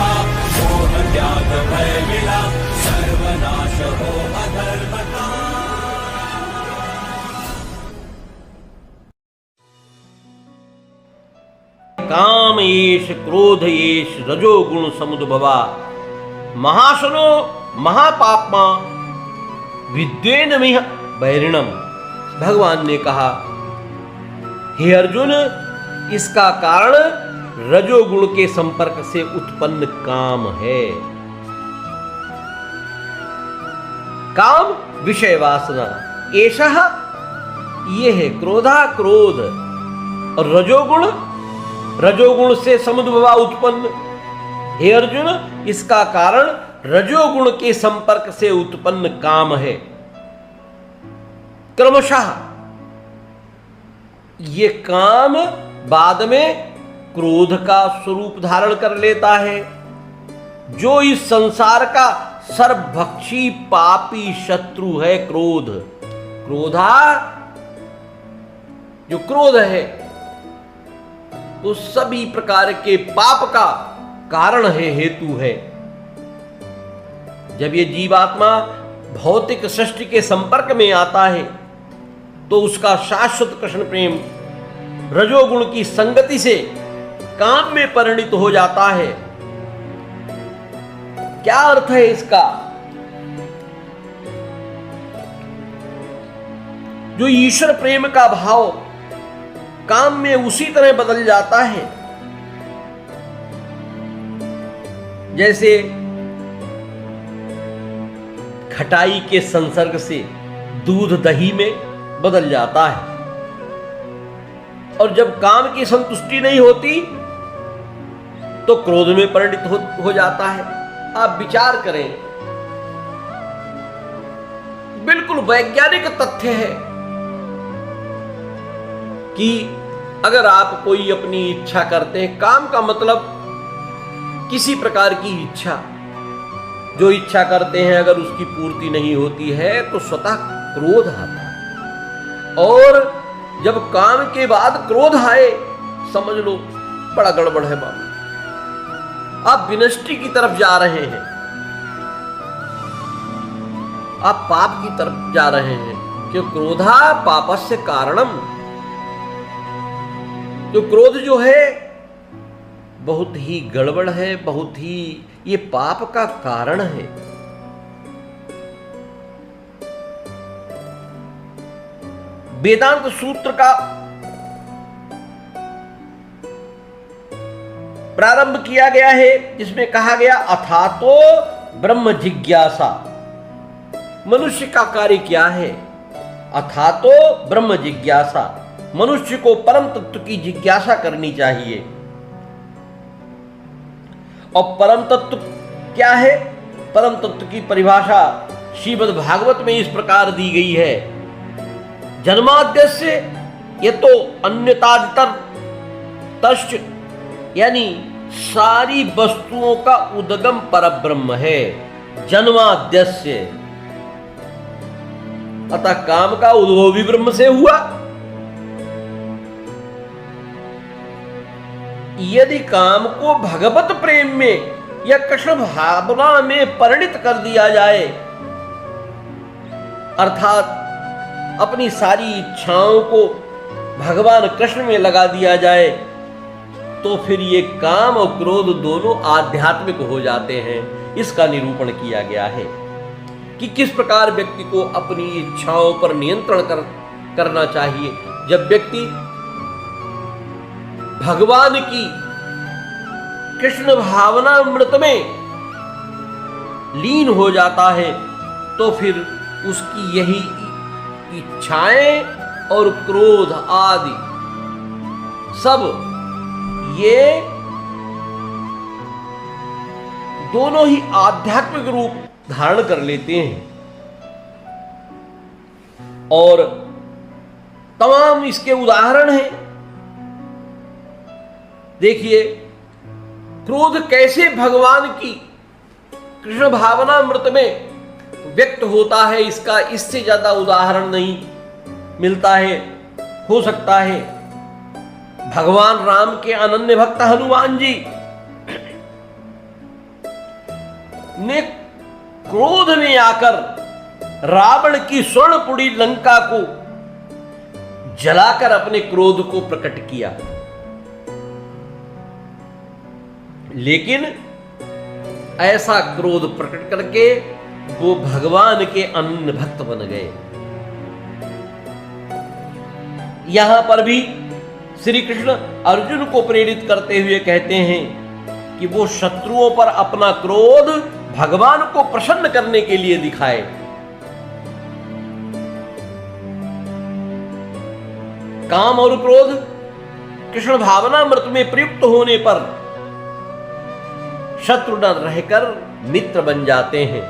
हुआ, मोह त्याग भय मिला, सर्वनाश हो अधर्म का। काम येष क्रोध येष रजोगुण समुद्भवा महाशनो महापापमा विद्वेन मिह बैरिणम। भगवान ने कहा, हे अर्जुन, इसका कारण रजोगुण के संपर्क से उत्पन्न काम है। काम विषय वासना, एषः ये है क्रोधा क्रोध, और रजोगुण से समुद्भवा उत्पन्न। हे अर्जुन, इसका कारण रजोगुण के संपर्क से उत्पन्न काम है। क्रमशः ये काम बाद में क्रोध का स्वरूप धारण कर लेता है, जो इस संसार का सर्वभक्षी पापी शत्रु है। क्रोधा जो क्रोध है तो सभी प्रकार के पाप का कारण है, हेतु है। जब ये जीवात्मा भौतिक सृष्टि के संपर्क में आता है तो उसका शाश्वत कृष्ण प्रेम रजोगुण की संगति से काम में परिणित हो जाता है। क्या अर्थ है इसका? जो ईश्वर प्रेम का भाव काम में उसी तरह बदल जाता है जैसे खटाई के संसर्ग से दूध दही में बदल जाता है। और जब काम की संतुष्टि नहीं होती तो क्रोध में परिणित हो जाता है। आप विचार करें, बिल्कुल वैज्ञानिक तथ्य है कि अगर आप कोई अपनी इच्छा करते हैं, काम का मतलब किसी प्रकार की इच्छा, जो इच्छा करते हैं अगर उसकी पूर्ति नहीं होती है तो स्वतः क्रोध आता है। और जब काम के बाद क्रोध आए, समझ लो बड़ा गड़बड़ है बाबा, आप विनष्टि की तरफ जा रहे हैं, आप पाप की तरफ जा रहे हैं। क्यों? क्रोधा पापस्य कारणम। जो क्रोध जो है बहुत ही गड़बड़ है, बहुत ही ये पाप का कारण है। वेदांत सूत्र का प्रारंभ किया गया है जिसमें कहा गया अथातो ब्रह्म जिज्ञासा। मनुष्य का कार्य क्या है? अथातो ब्रह्म जिज्ञासा। मनुष्य को परम तत्व की जिज्ञासा करनी चाहिए। और परम तत्व क्या है? परम तत्व की परिभाषा श्रीमद् भागवत में इस प्रकार दी गई है, जन्माद्यस्य ये तो अन्यतादितर तश्च, यानी सारी वस्तुओं का उद्गम परब्रह्म है। जन्माद्यस्य, अतः काम का उद्भव भी ब्रह्म से हुआ। यदि काम को भगवत प्रेम में या कृष्ण भावना में परिणित कर दिया जाए, अर्थात अपनी सारी इच्छाओं को भगवान कृष्ण में लगा दिया जाए, तो फिर ये काम और क्रोध दोनों आध्यात्मिक हो जाते हैं। इसका निरूपण किया गया है कि किस प्रकार व्यक्ति को अपनी इच्छाओं पर नियंत्रण करना चाहिए। जब व्यक्ति भगवान की कृष्ण भावना अमृत में लीन हो जाता है तो फिर उसकी यही इच्छाएं और क्रोध आदि सब ये दोनों ही आध्यात्मिक रूप धारण कर लेते हैं। और तमाम इसके उदाहरण हैं। देखिए, क्रोध कैसे भगवान की कृष्ण भावना अमृत में व्यक्त होता है, इसका इससे ज्यादा उदाहरण नहीं मिलता है। हो सकता है भगवान राम के अनन्य भक्त हनुमान जी ने क्रोध में आकर रावण की स्वर्णपुरी लंका को जलाकर अपने क्रोध को प्रकट किया, लेकिन ऐसा क्रोध प्रकट करके वो भगवान के अनन्य भक्त बन गए। यहां पर भी श्री कृष्ण अर्जुन को प्रेरित करते हुए कहते हैं कि वो शत्रुओं पर अपना क्रोध भगवान को प्रसन्न करने के लिए दिखाए। काम और क्रोध कृष्ण भावनामृत में प्रयुक्त होने पर शत्रु न रहकर मित्र बन जाते हैं।